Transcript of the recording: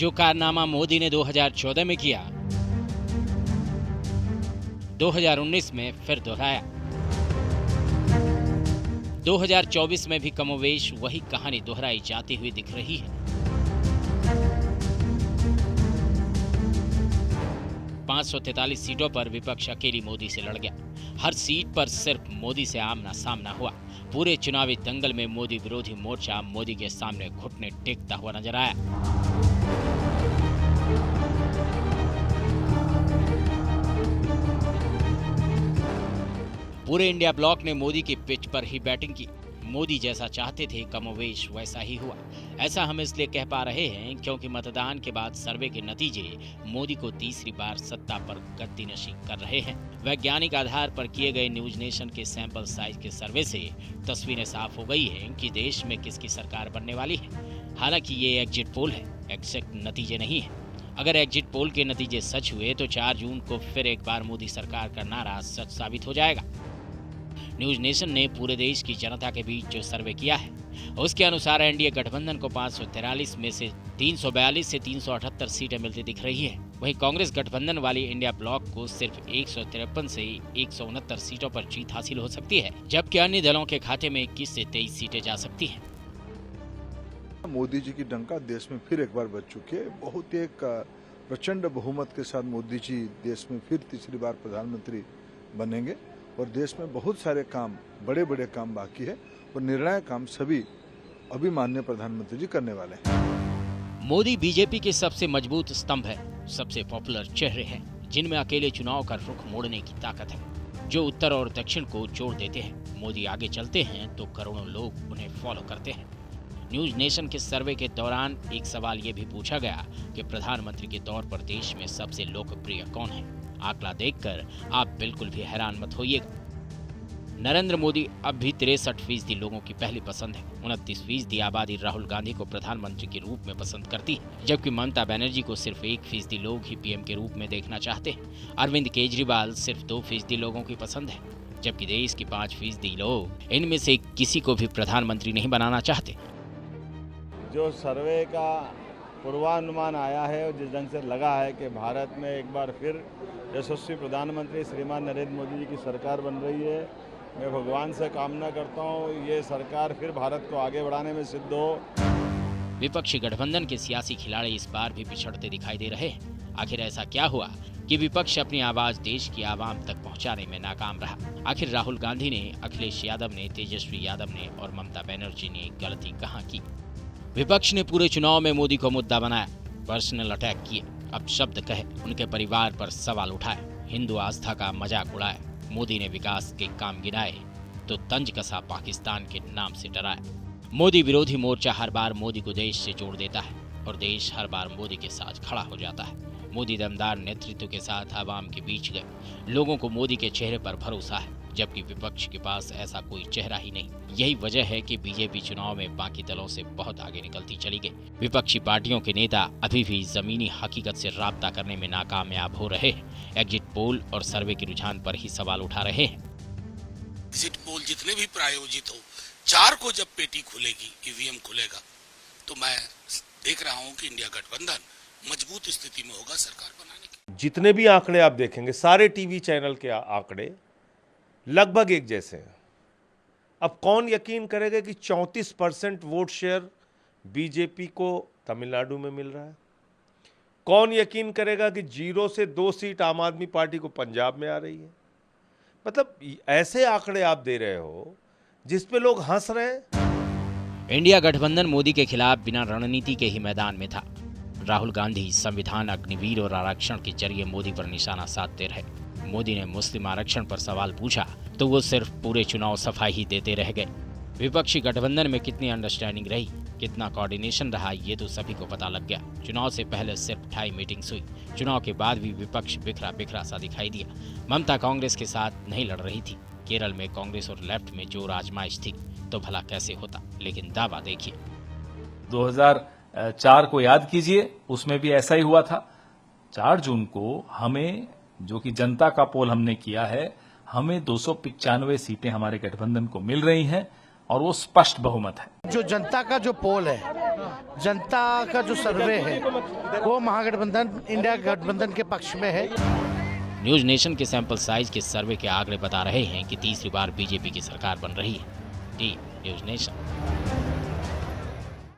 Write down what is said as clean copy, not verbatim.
जो कारनामा मोदी ने 2014 में किया, 2019 में फिर दोहराया। 2024 में भी कमोवेश वही कहानी दोहराई जाती हुई दिख रही है। 543 सीटों पर विपक्ष अकेली मोदी से लड़ गया। हर सीट पर सिर्फ मोदी से आमना सामना हुआ। पूरे चुनावी दंगल में मोदी विरोधी मोर्चा मोदी के सामने घुटने टेकता हुआ नजर आया। पूरे इंडिया ब्लॉक ने मोदी की पिच पर ही बैटिंग की। मोदी जैसा चाहते थे कमोवेश वैसा ही हुआ। ऐसा हम इसलिए कह पा रहे हैं क्योंकि मतदान के बाद सर्वे के नतीजे मोदी को तीसरी बार सत्ता पर गद्दी नशी कर रहे हैं। वैज्ञानिक आधार पर किए गए न्यूज नेशन के सैंपल साइज के सर्वे से तस्वीरें साफ हो गई हैं कि देश में किसकी सरकार बनने वाली है। हालांकि ये एग्जिट पोल है, एग्जैक्ट नतीजे नहीं है। अगर एग्जिट पोल के नतीजे सच हुए तो 4 जून को फिर एक बार मोदी सरकार का नारा सच साबित हो जाएगा। न्यूज नेशन ने पूरे देश की जनता के बीच जो सर्वे किया है उसके अनुसार एनडीए गठबंधन को 543 में से 342 से 378 सीटें मिलती दिख रही है। वहीं कांग्रेस गठबंधन वाली इंडिया ब्लॉक को सिर्फ 153 से 169 सीटों पर जीत हासिल हो सकती है, जबकि अन्य दलों के खाते में 21 से 23 सीटें जा सकती हैं। मोदी जी की डंका देश में फिर एक बार बज चुकी है। बहुत एक प्रचंड बहुमत के साथ मोदी जी देश में फिर तीसरी बार प्रधानमंत्री बनेंगे और देश में बहुत सारे काम, बड़े बड़े काम बाकी है और निर्णायक काम सभी अभी माननीय प्रधानमंत्री जी करने वाले हैं। मोदी बीजेपी के सबसे मजबूत स्तंभ है, सबसे पॉपुलर चेहरे हैं, जिनमें अकेले चुनाव का रुख मोड़ने की ताकत है, जो उत्तर और दक्षिण को जोड़ देते हैं। मोदी आगे चलते हैं तो करोड़ों लोग उन्हें फॉलो करते हैं। न्यूज नेशन के सर्वे के दौरान एक सवाल ये भी पूछा गया कि प्रधानमंत्री के तौर पर देश में सबसे लोकप्रिय कौन है। आंकड़ा देखकर आप बिल्कुल भी हैरान मत होइएगा। नरेंद्र मोदी अब भी 63% लोगों की पहली पसंद है। 29% आबादी राहुल गांधी को प्रधानमंत्री के रूप में पसंद करती है, जबकि ममता बनर्जी को सिर्फ 1% लोग ही पीएम के रूप में देखना चाहते हैं। अरविंद केजरीवाल सिर्फ 2% लोगों की पसंद है, जबकि देश की 5% लोग इनमें से किसी को भी प्रधानमंत्री नहीं बनाना चाहते। जो सर्वे का पूर्वानुमान आया है और जिस ढंग से लगा है कि भारत में एक बार फिर यशस्वी प्रधानमंत्री श्रीमान नरेंद्र मोदी जी की सरकार बन रही है, मैं भगवान से कामना करता हूँ ये सरकार फिर भारत को आगे बढ़ाने में सिद्ध हो। विपक्षी गठबंधन के सियासी खिलाड़ी इस बार भी पिछड़ते दिखाई दे रहे हैं। आखिर ऐसा क्या हुआ कि विपक्ष अपनी आवाज देश की आवाम तक पहुंचाने में नाकाम रहा? आखिर राहुल गांधी ने, अखिलेश यादव ने, तेजस्वी यादव ने और ममता बनर्जी ने गलती कहाँ की? विपक्ष ने पूरे चुनाव में मोदी को मुद्दा बनाया, पर्सनल अटैक किए, अब शब्द कहे, उनके परिवार पर सवाल उठाए, हिंदू आस्था का मजाक उड़ाया। मोदी ने विकास के काम गिनाए तो तंज कसा पाकिस्तान के नाम से डराया। मोदी विरोधी मोर्चा हर बार मोदी को देश से जोड़ देता है और देश हर बार मोदी के साथ खड़ा हो जाता है। मोदी दमदार नेतृत्व के साथ आवाम के बीच गए। लोगों को मोदी के चेहरे पर भरोसा है, जबकि विपक्ष के पास ऐसा कोई चेहरा ही नहीं। यही वजह है कि बीजेपी चुनाव में बाकी दलों से बहुत आगे निकलती चली गई। विपक्षी पार्टियों के नेता अभी भी जमीनी हकीकत से राब्ता करने में नाकामयाब हो रहे हैं। एग्जिट पोल और सर्वे के रुझान पर ही सवाल उठा रहे हैं। एग्जिट पोल जितने भी प्रायोजित हो, 4 को जब पेटी खुलेगी, ईवीएम खुलेगा, तो मैं देख रहा हूँ कि इंडिया गठबंधन मजबूत स्थिति में होगा सरकार बनाने की। जितने भी आंकड़े आप देखेंगे, सारे टीवी चैनल के आंकड़े लगभग एक जैसे हैं। अब कौन यकीन करेगा कि 34% वोट शेयर बीजेपी को तमिलनाडु में मिल रहा है? कौन यकीन करेगा कि 0 से 2 सीट आम आदमी पार्टी को पंजाब में आ रही है? मतलब ऐसे आंकड़े आप दे रहे हो जिस पे लोग हंस रहे हैं। इंडिया गठबंधन मोदी के खिलाफ बिना रणनीति के ही मैदान में था। राहुल गांधी संविधान, अग्निवीर और आरक्षण के जरिए मोदी पर निशाना साधते रहे। मोदी ने मुस्लिम आरक्षण पर सवाल पूछा तो वो सिर्फ पूरे चुनाव सफाई ही देते रह गए। विपक्षी गठबंधन में कितनी अंडरस्टैंडिंग रही, कितना कोऑर्डिनेशन रहा, ये तो सभी को पता लग गया। चुनाव से पहले सिर्फ 2.5 मीटिंग्स हुई। चुनाव के बाद भी विपक्ष बिखरा बिखरा सा दिखाई दिया। ममता कांग्रेस के साथ नहीं लड़ रही थी। केरल में कांग्रेस और लेफ्ट में जोर आजमाइश थी, तो भला कैसे होता। लेकिन दावा देखिए, 2004 को याद कीजिए, उसमें भी ऐसा ही हुआ था। 4 जून को हमें, जो कि जनता का पोल हमने किया है, हमें 295 सीटें हमारे गठबंधन को मिल रही हैं और वो स्पष्ट बहुमत है। जो जनता का जो पोल है, जनता का जो सर्वे है, वो महागठबंधन इंडिया गठबंधन के पक्ष में है। न्यूज नेशन के सैंपल साइज के सर्वे के आंकड़े बता रहे हैं कि तीसरी बार बीजेपी की सरकार बन रही है। T news nation.